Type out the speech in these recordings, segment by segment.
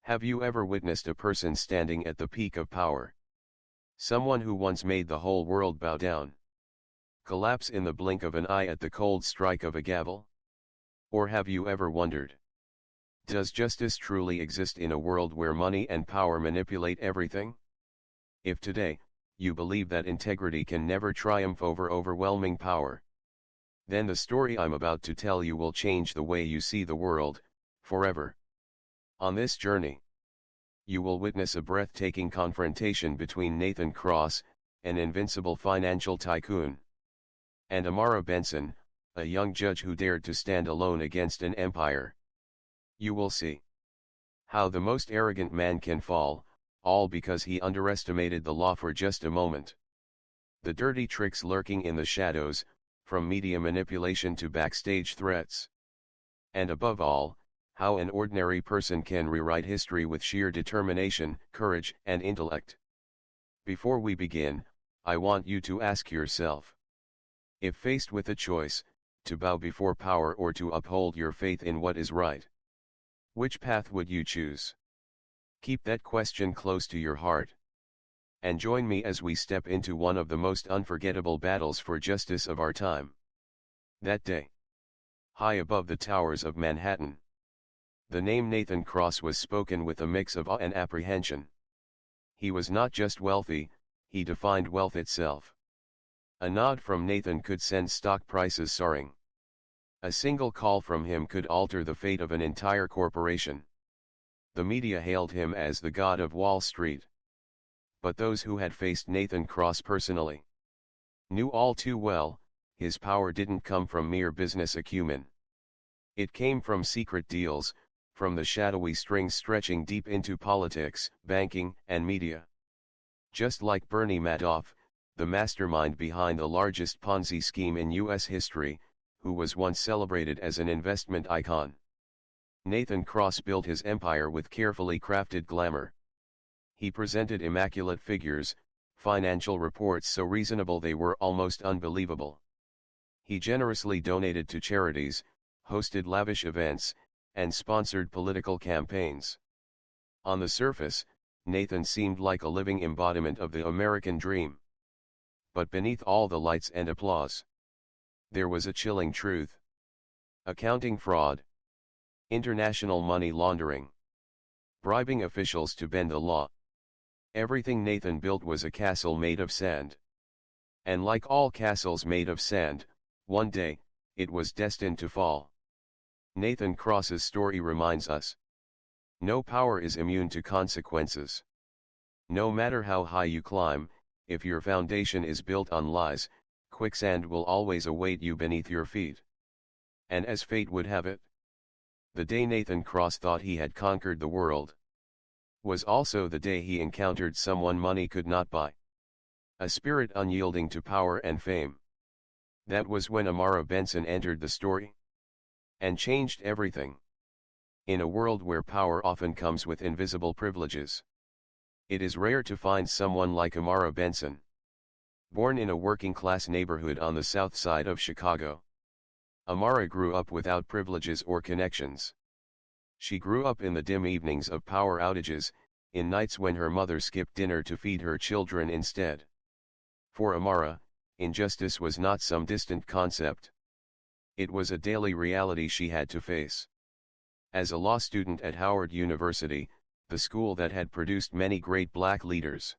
Have you ever witnessed a person standing at the peak of power? Someone who once made the whole world bow down, collapse in the blink of an eye at the cold strike of a gavel? Or have you ever wondered, does justice truly exist in a world where money and power manipulate everything? If today, you believe that integrity can never triumph over overwhelming power, then the story I'm about to tell you will change the way you see the world, forever. On this journey, you will witness a breathtaking confrontation between Nathan Cross, an invincible financial tycoon, and Amara Benson, a young judge who dared to stand alone against an empire. You will see how the most arrogant man can fall, all because he underestimated the law for just a moment. The dirty tricks lurking in the shadows, from media manipulation to backstage threats. And above all, how an ordinary person can rewrite history with sheer determination, courage, and intellect. Before we begin, I want you to ask yourself, if faced with a choice, to bow before power or to uphold your faith in what is right, which path would you choose? Keep that question close to your heart. And join me as we step into one of the most unforgettable battles for justice of our time. That day, high above the towers of Manhattan, the name Nathan Cross was spoken with a mix of awe and apprehension. He was not just wealthy, he defined wealth itself. A nod from Nathan could send stock prices soaring. A single call from him could alter the fate of an entire corporation. The media hailed him as the god of Wall Street. But those who had faced Nathan Cross personally knew all too well, his power didn't come from mere business acumen. It came from secret deals, from the shadowy strings stretching deep into politics, banking, and media. Just like Bernie Madoff, the mastermind behind the largest Ponzi scheme in U.S. history, who was once celebrated as an investment icon, Nathan Cross built his empire with carefully crafted glamour. He presented immaculate figures, financial reports so reasonable they were almost unbelievable. He generously donated to charities, hosted lavish events, and sponsored political campaigns. On the surface, Nathan seemed like a living embodiment of the American dream. But beneath all the lights and applause, there was a chilling truth. Accounting fraud, international money laundering, bribing officials to bend the law. Everything Nathan built was a castle made of sand. And like all castles made of sand, one day, it was destined to fall. Nathan Cross's story reminds us, no power is immune to consequences. No matter how high you climb, if your foundation is built on lies, quicksand will always await you beneath your feet. And as fate would have it, the day Nathan Cross thought he had conquered the world was also the day he encountered someone money could not buy. A spirit unyielding to power and fame. That was when Amara Benson entered the story and changed everything. In a world where power often comes with invisible privileges, it is rare to find someone like Amara Benson. Born in a working-class neighborhood on the south side of Chicago, Amara grew up without privileges or connections. She grew up in the dim evenings of power outages, in nights when her mother skipped dinner to feed her children instead. For Amara, injustice was not some distant concept. It was a daily reality she had to face. As a law student at Howard University, the school that had produced many great black leaders,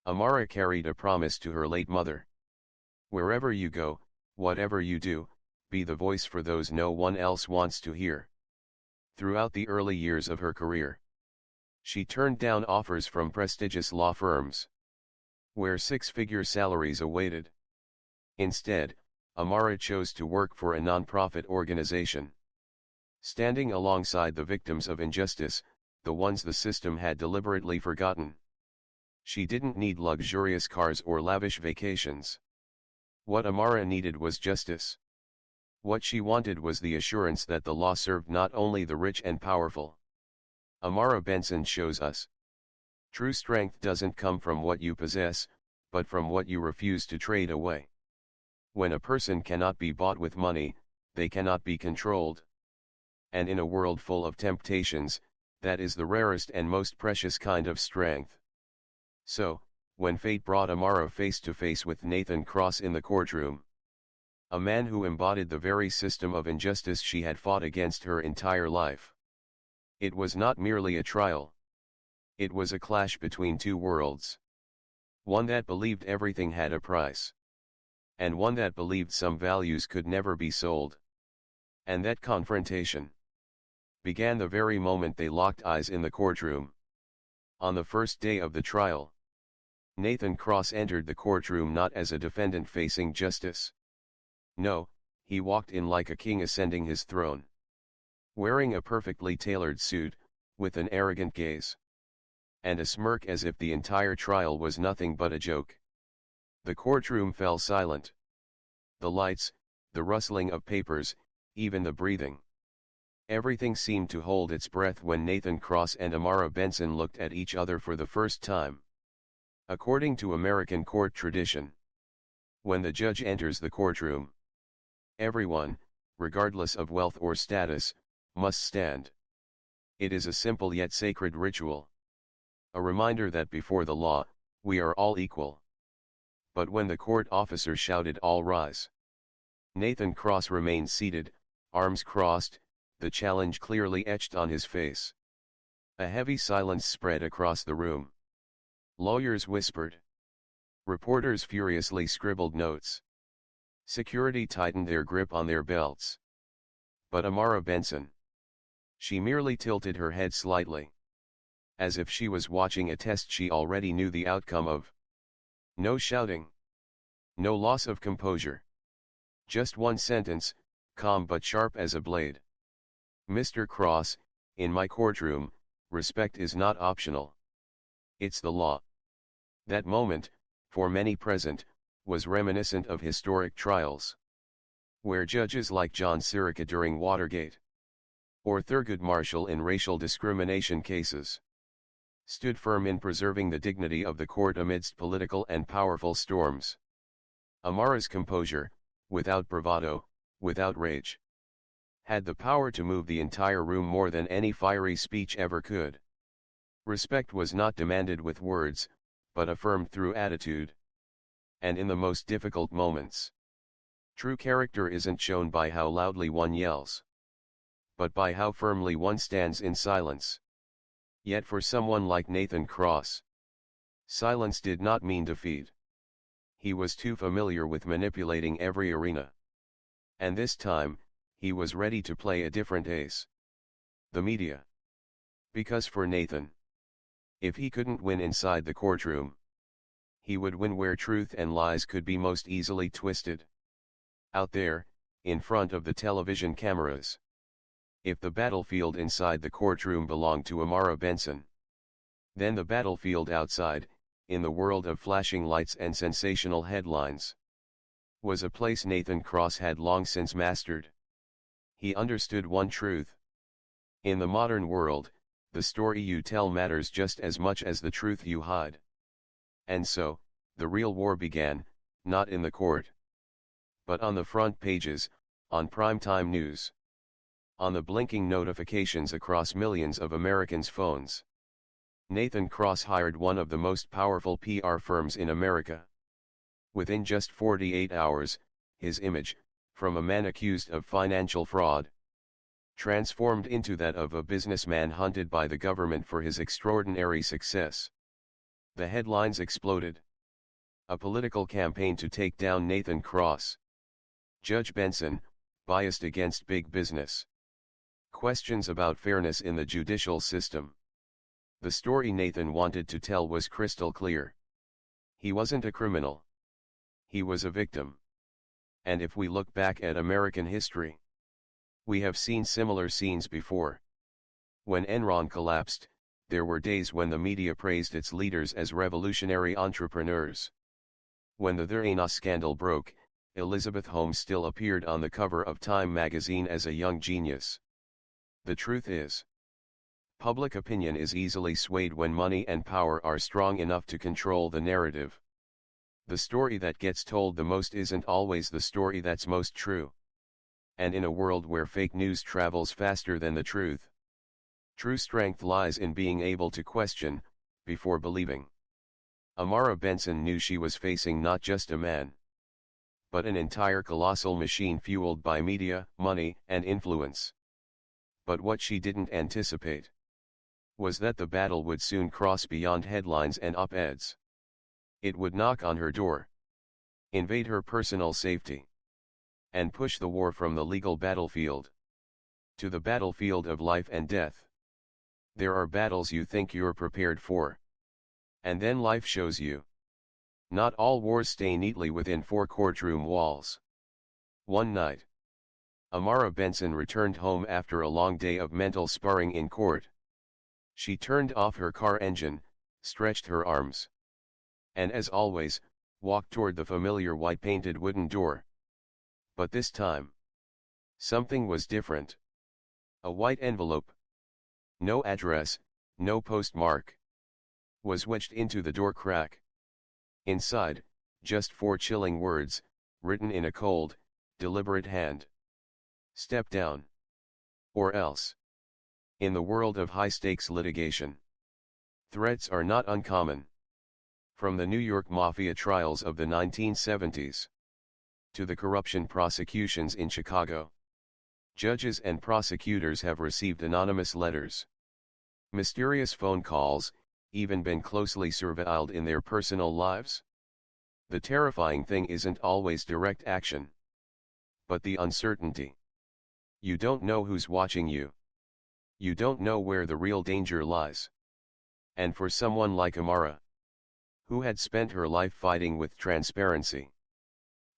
Amara carried a promise to her late mother. Wherever you go, whatever you do, be the voice for those no one else wants to hear. Throughout the early years of her career, she turned down offers from prestigious law firms, where six-figure salaries awaited. Instead, Amara chose to work for a non-profit organization, standing alongside the victims of injustice, the ones the system had deliberately forgotten. She didn't need luxurious cars or lavish vacations. What Amara needed was justice. What she wanted was the assurance that the law served not only the rich and powerful. Amara Benson shows us, true strength doesn't come from what you possess, but from what you refuse to trade away. When a person cannot be bought with money, they cannot be controlled. And in a world full of temptations, That is the rarest and most precious kind of strength. So, when fate brought Amara face to face with Nathan Cross in the courtroom, a man who embodied the very system of injustice she had fought against her entire life, it was not merely a trial. It was a clash between two worlds. One that believed everything had a price, and one that believed some values could never be sold. And that confrontation began the very moment they locked eyes in the courtroom. On the first day of the trial, Nathan Cross entered the courtroom not as a defendant facing justice. No, he walked in like a king ascending his throne. Wearing a perfectly tailored suit, with an arrogant gaze, and a smirk as if the entire trial was nothing but a joke. The courtroom fell silent. The lights, the rustling of papers, even the breathing. Everything seemed to hold its breath when Nathan Cross and Amara Benson looked at each other for the first time. According to American court tradition, when the judge enters the courtroom, everyone, regardless of wealth or status, must stand. It is a simple yet sacred ritual. A reminder that before the law, we are all equal. But when the court officer shouted "All rise," Nathan Cross remained seated, arms crossed, the challenge clearly etched on his face. A heavy silence spread across the room. Lawyers whispered. Reporters furiously scribbled notes. Security tightened their grip on their belts. But Amara Benson, she merely tilted her head slightly, as if she was watching a test she already knew the outcome of. No shouting. No loss of composure. Just one sentence, calm but sharp as a blade. Mr. Cross, in my courtroom, respect is not optional. It's the law. That moment, for many present, was reminiscent of historic trials, where judges like John Sirica during Watergate, or Thurgood Marshall in racial discrimination cases, stood firm in preserving the dignity of the court amidst political and powerful storms. Amara's composure, without bravado, without rage, had the power to move the entire room more than any fiery speech ever could. Respect was not demanded with words, but affirmed through attitude. And in the most difficult moments, true character isn't shown by how loudly one yells, but by how firmly one stands in silence. Yet for someone like Nathan Cross, silence did not mean defeat. He was too familiar with manipulating every arena. And this time, he was ready to play a different ace. The media. Because for Nathan, if he couldn't win inside the courtroom, he would win where truth and lies could be most easily twisted. Out there, in front of the television cameras. If the battlefield inside the courtroom belonged to Amara Benson, then the battlefield outside, in the world of flashing lights and sensational headlines, was a place Nathan Cross had long since mastered. He understood one truth. In the modern world, the story you tell matters just as much as the truth you hide. And so, the real war began, not in the court, but on the front pages, on primetime news, on the blinking notifications across millions of Americans' phones. Nathan Cross hired one of the most powerful PR firms in America. Within just 48 hours, his image, from a man accused of financial fraud, transformed into that of a businessman hunted by the government for his extraordinary success. The headlines exploded. A political campaign to take down Nathan Cross. Judge Benson, biased against big business. Questions about fairness in the judicial system. The story Nathan wanted to tell was crystal clear. He wasn't a criminal. He was a victim. And if we look back at American history, we have seen similar scenes before. When Enron collapsed, there were days when the media praised its leaders as revolutionary entrepreneurs. When the Theranos scandal broke, Elizabeth Holmes still appeared on the cover of Time magazine as a young genius. The truth is, public opinion is easily swayed when money and power are strong enough to control the narrative. The story that gets told the most isn't always the story that's most true. And in a world where fake news travels faster than the truth, True strength lies in being able to question, before believing. Amara Benson knew she was facing not just a man, but an entire colossal machine fueled by media, money, and influence. But what she didn't anticipate was that the battle would soon cross beyond headlines and op-eds. It would knock on her door, invade her personal safety, and push the war from the legal battlefield to the battlefield of life and death. There are battles you think you're prepared for, and then life shows you. Not all wars stay neatly within four courtroom walls. One night, Amara Benson returned home after a long day of mental sparring in court. She turned off her car engine, stretched her arms, and as always, walked toward the familiar white-painted wooden door. But this time, something was different. A white envelope, no address, no postmark, was wedged into the door crack. Inside, just four chilling words, written in a cold, deliberate hand. Step down. Or else. In the world of high-stakes litigation, threats are not uncommon. From the New York Mafia trials of the 1970s to the corruption prosecutions in Chicago, judges and prosecutors have received anonymous letters, mysterious phone calls, even been closely surveilled in their personal lives. The terrifying thing isn't always direct action, but the uncertainty. You don't know who's watching you. You don't know where the real danger lies. And for someone like Amara, who had spent her life fighting with transparency,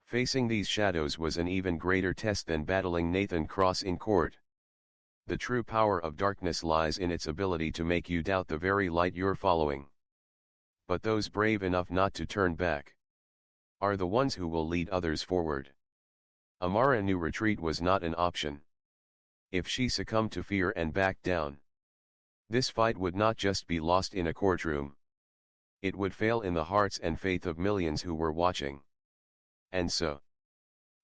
facing these shadows was an even greater test than battling Nathan Cross in court. The true power of darkness lies in its ability to make you doubt the very light you're following. But those brave enough not to turn back are the ones who will lead others forward. Amara knew retreat was not an option. If she succumbed to fear and backed down, this fight would not just be lost in a courtroom. It would fail in the hearts and faith of millions who were watching. And so,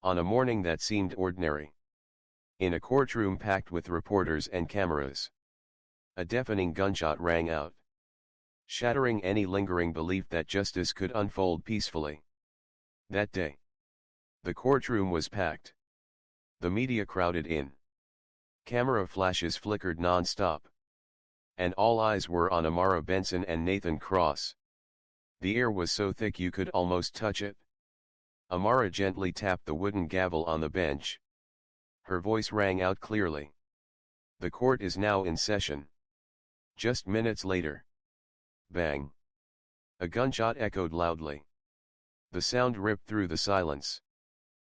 on a morning that seemed ordinary, in a courtroom packed with reporters and cameras, a deafening gunshot rang out, shattering any lingering belief that justice could unfold peacefully. That day, the courtroom was packed. The media crowded in. Camera flashes flickered non-stop. And all eyes were on Amara Benson and Nathan Cross. The air was so thick you could almost touch it. Amara gently tapped the wooden gavel on the bench. Her voice rang out clearly. The court is now in session. Just minutes later. Bang. A gunshot echoed loudly. The sound ripped through the silence,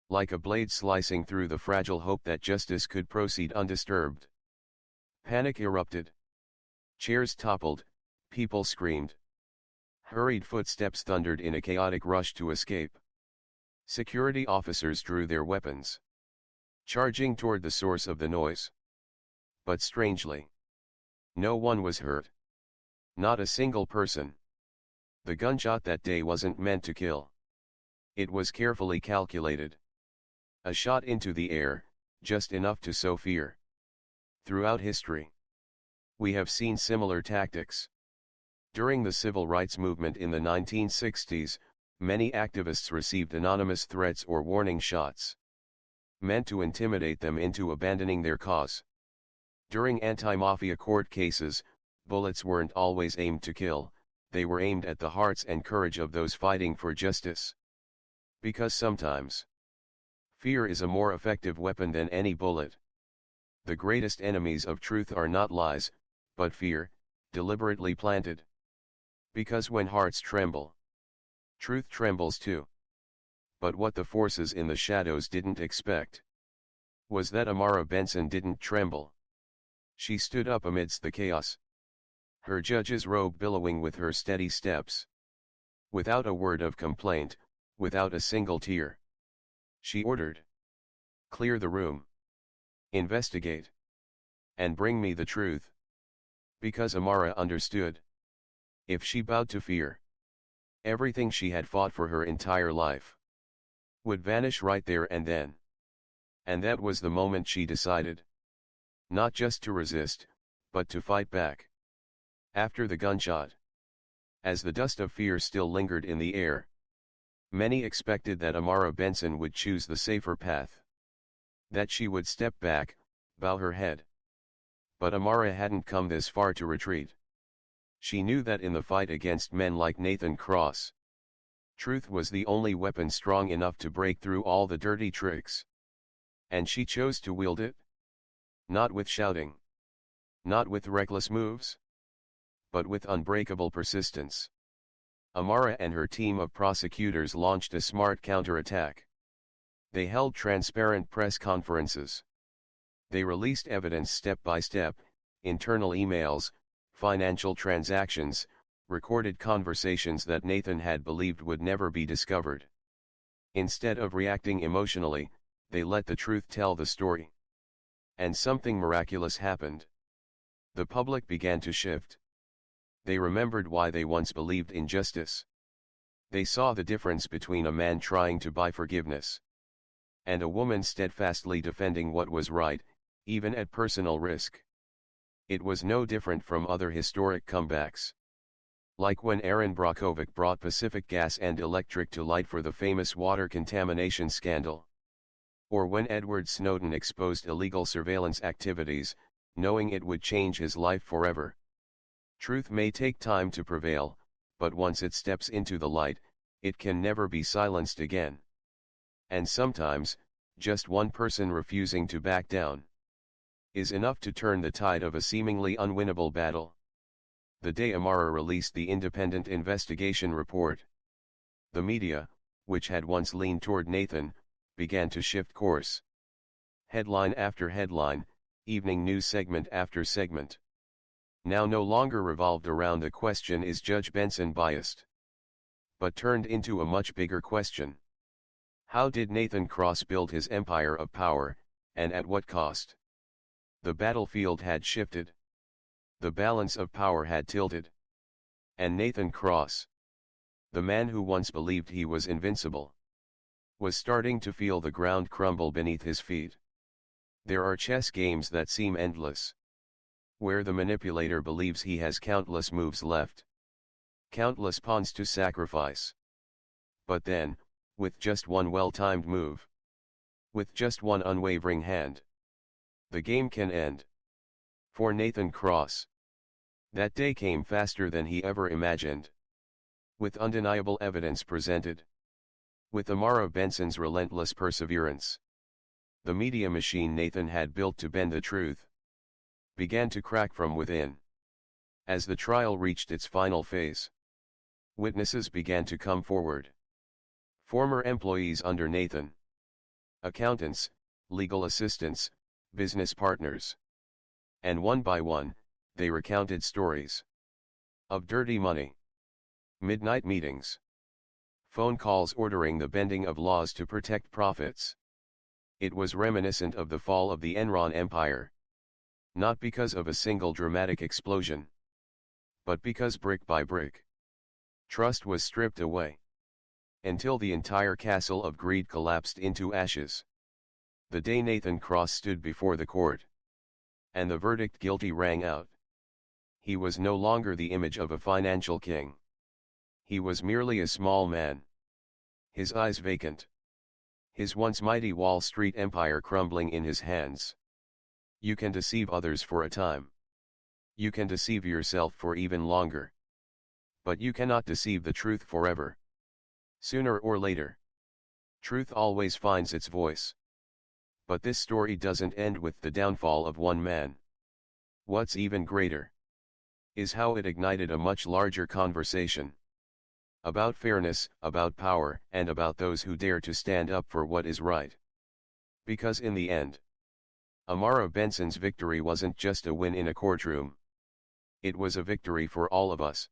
like a blade slicing through the fragile hope that justice could proceed undisturbed. Panic erupted. Chairs toppled, people screamed. Hurried footsteps thundered in a chaotic rush to escape. Security officers drew their weapons, charging toward the source of the noise. But strangely, no one was hurt. Not a single person. The gunshot that day wasn't meant to kill. It was carefully calculated. A shot into the air, just enough to sow fear. Throughout history, we have seen similar tactics. During the civil rights movement in the 1960s, many activists received anonymous threats or warning shots, meant to intimidate them into abandoning their cause. During anti-mafia court cases, bullets weren't always aimed to kill, they were aimed at the hearts and courage of those fighting for justice. Because sometimes, fear is a more effective weapon than any bullet. The greatest enemies of truth are not lies, but fear, deliberately planted. Because when hearts tremble, truth trembles too. But what the forces in the shadows didn't expect was that Amara Benson didn't tremble. She stood up amidst the chaos, her judge's robe billowing with her steady steps. Without a word of complaint, without a single tear, she ordered, "Clear the room. Investigate. And bring me the truth." Because Amara understood. If she bowed to fear, everything she had fought for her entire life would vanish right there and then. And that was the moment she decided. Not just to resist, but to fight back. After the gunshot, as the dust of fear still lingered in the air, many expected that Amara Benson would choose the safer path. That she would step back, bow her head. But Amara hadn't come this far to retreat. She knew that in the fight against men like Nathan Cross, truth was the only weapon strong enough to break through all the dirty tricks. And she chose to wield it. Not with shouting. Not with reckless moves. But with unbreakable persistence. Amara and her team of prosecutors launched a smart counterattack. They held transparent press conferences. They released evidence step by step, internal emails, financial transactions, recorded conversations that Nathan had believed would never be discovered. Instead of reacting emotionally, they let the truth tell the story. And something miraculous happened. The public began to shift. They remembered why they once believed in justice. They saw the difference between a man trying to buy forgiveness and a woman steadfastly defending what was right, even at personal risk. It was no different from other historic comebacks. Like when Aaron Brockovich brought Pacific Gas and Electric to light for the famous water contamination scandal. Or when Edward Snowden exposed illegal surveillance activities, knowing it would change his life forever. Truth may take time to prevail, but once it steps into the light, it can never be silenced again. And sometimes, just one person refusing to back down is enough to turn the tide of a seemingly unwinnable battle. The day Amara released the independent investigation report, the media, which had once leaned toward Nathan, began to shift course. Headline after headline, evening news segment after segment, now no longer revolved around the question, is Judge Benson biased? But turned into a much bigger question. How did Nathan Cross build his empire of power, and at what cost? The battlefield had shifted. The balance of power had tilted. And Nathan Cross, the man who once believed he was invincible, was starting to feel the ground crumble beneath his feet. There are chess games that seem endless, where the manipulator believes he has countless moves left, countless pawns to sacrifice. But then, with just one well-timed move, with just one unwavering hand, the game can end. For Nathan Cross, that day came faster than he ever imagined. With undeniable evidence presented, with Amara Benson's relentless perseverance, the media machine Nathan had built to bend the truth began to crack from within. As the trial reached its final phase, witnesses began to come forward. Former employees under Nathan, accountants, legal assistants, business partners. And one by one, they recounted stories of dirty money, midnight meetings, phone calls ordering the bending of laws to protect profits. It was reminiscent of the fall of the Enron empire. Not because of a single dramatic explosion, but because brick by brick, trust was stripped away, until the entire castle of greed collapsed into ashes. The day Nathan Cross stood before the court, and the verdict guilty rang out, he was no longer the image of a financial king. He was merely a small man, his eyes vacant, his once mighty Wall Street empire crumbling in his hands. You can deceive others for a time. You can deceive yourself for even longer. But you cannot deceive the truth forever. Sooner or later, truth always finds its voice. But this story doesn't end with the downfall of one man. What's even greater is how it ignited a much larger conversation. About fairness, about power, and about those who dare to stand up for what is right. Because in the end, Amara Benson's victory wasn't just a win in a courtroom. It was a victory for all of us.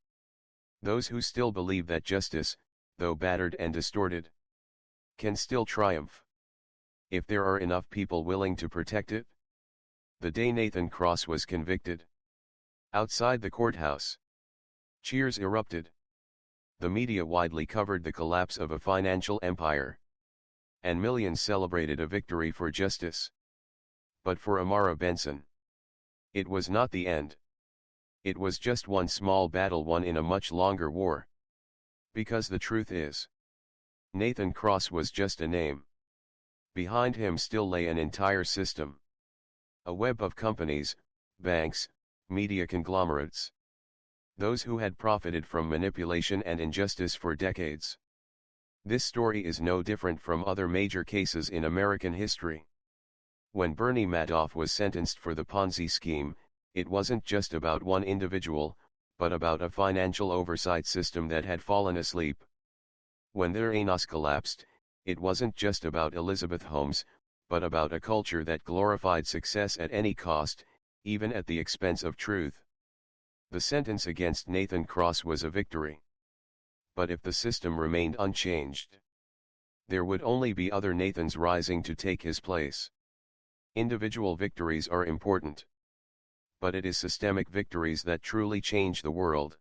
Those who still believe that justice, though battered and distorted, can still triumph, if there are enough people willing to protect it. The day Nathan Cross was convicted, outside the courthouse, cheers erupted. The media widely covered the collapse of a financial empire, and millions celebrated a victory for justice. But for Amara Benson, It was not the end. It was just one small battle won in a much longer war. Because the truth is, Nathan Cross was just a name. Behind him still lay an entire system. A web of companies, banks, media conglomerates. Those who had profited from manipulation and injustice for decades. This story is no different from other major cases in American history. When Bernie Madoff was sentenced for the Ponzi scheme, it wasn't just about one individual, but about a financial oversight system that had fallen asleep. When Theranos collapsed, it wasn't just about Elizabeth Holmes, but about a culture that glorified success at any cost, even at the expense of truth. The sentence against Nathan Cross was a victory. But if the system remained unchanged, there would only be other Nathans rising to take his place. Individual victories are important. But it is systemic victories that truly change the world.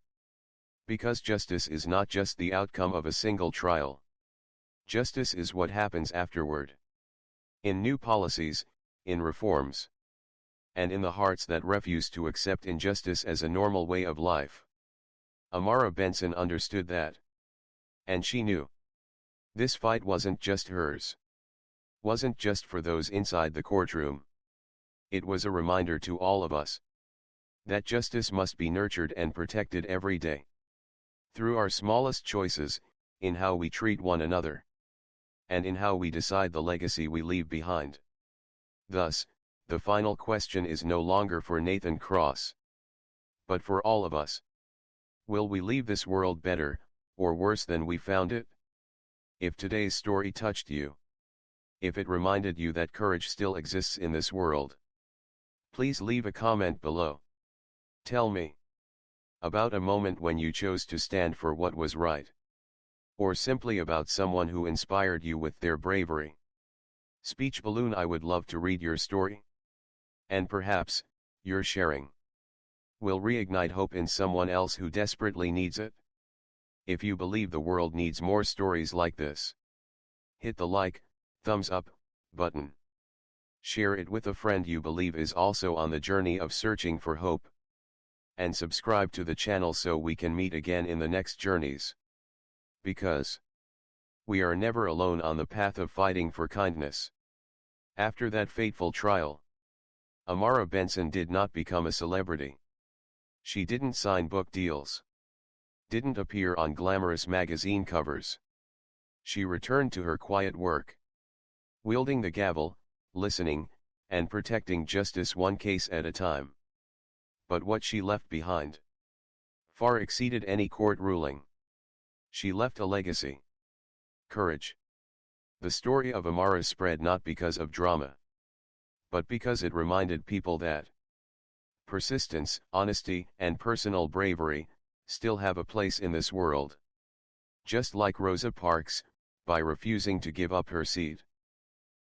Because justice is not just the outcome of a single trial. Justice is what happens afterward. In new policies, in reforms. And in the hearts that refuse to accept injustice as a normal way of life. Amara Benson understood that. And she knew. This fight wasn't just hers. Wasn't just for those inside the courtroom. It was a reminder to all of us. That justice must be nurtured and protected every day. Through our smallest choices, in how we treat one another. And in how we decide the legacy we leave behind. Thus, the final question is no longer for Nathan Cross. But for all of us. Will we leave this world better, or worse than we found it? If today's story touched you. If it reminded you that courage still exists in this world. Please leave a comment below. Tell me. About a moment when you chose to stand for what was right. Or simply about someone who inspired you with their bravery. Speech balloon. I would love to read your story. And perhaps, your sharing will reignite hope in someone else who desperately needs it. If you believe the world needs more stories like this, hit the like, thumbs up, button. Share it with a friend you believe is also on the journey of searching for hope. And subscribe to the channel so we can meet again in the next journeys. Because we are never alone on the path of fighting for kindness. After that fateful trial, Amara Benson did not become a celebrity. She didn't sign book deals. Didn't appear on glamorous magazine covers. She returned to her quiet work. Wielding the gavel, listening, and protecting justice one case at a time. But what she left behind far exceeded any court ruling. She left a legacy. Courage. The story of Amara spread not because of drama, but because it reminded people that persistence, honesty, and personal bravery still have a place in this world. Just like Rosa Parks, by refusing to give up her seat.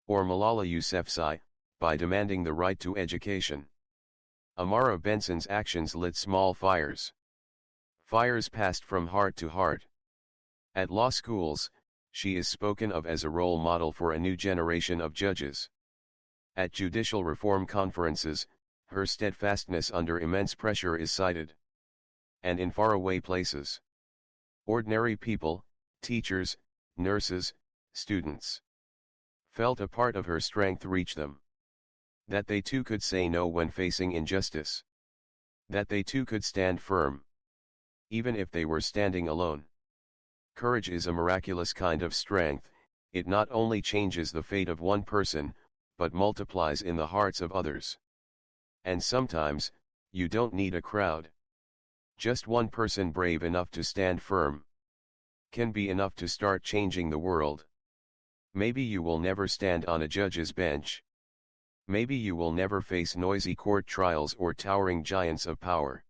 Or Malala Yousafzai, by demanding the right to education. Amara Benson's actions lit small fires. Fires passed from heart to heart. At law schools, she is spoken of as a role model for a new generation of judges. At judicial reform conferences, her steadfastness under immense pressure is cited. And in faraway places, ordinary people, teachers, nurses, students, felt a part of her strength reach them. That they too could say no when facing injustice. That they too could stand firm. Even if they were standing alone. Courage is a miraculous kind of strength. It not only changes the fate of one person, but multiplies in the hearts of others. And sometimes, you don't need a crowd. Just one person brave enough to stand firm. Can be enough to start changing the world. Maybe you will never stand on a judge's bench. Maybe you will never face noisy court trials or towering giants of power.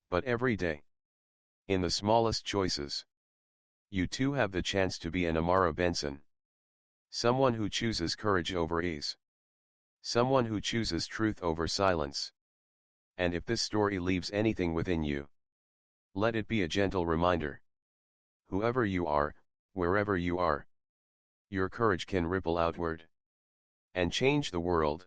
But every day, in the smallest choices, you too have the chance to be an Amara Benson. Someone who chooses courage over ease. Someone who chooses truth over silence. And if this story leaves anything within you, let it be a gentle reminder. Whoever you are, wherever you are, your courage can ripple outward and change the world.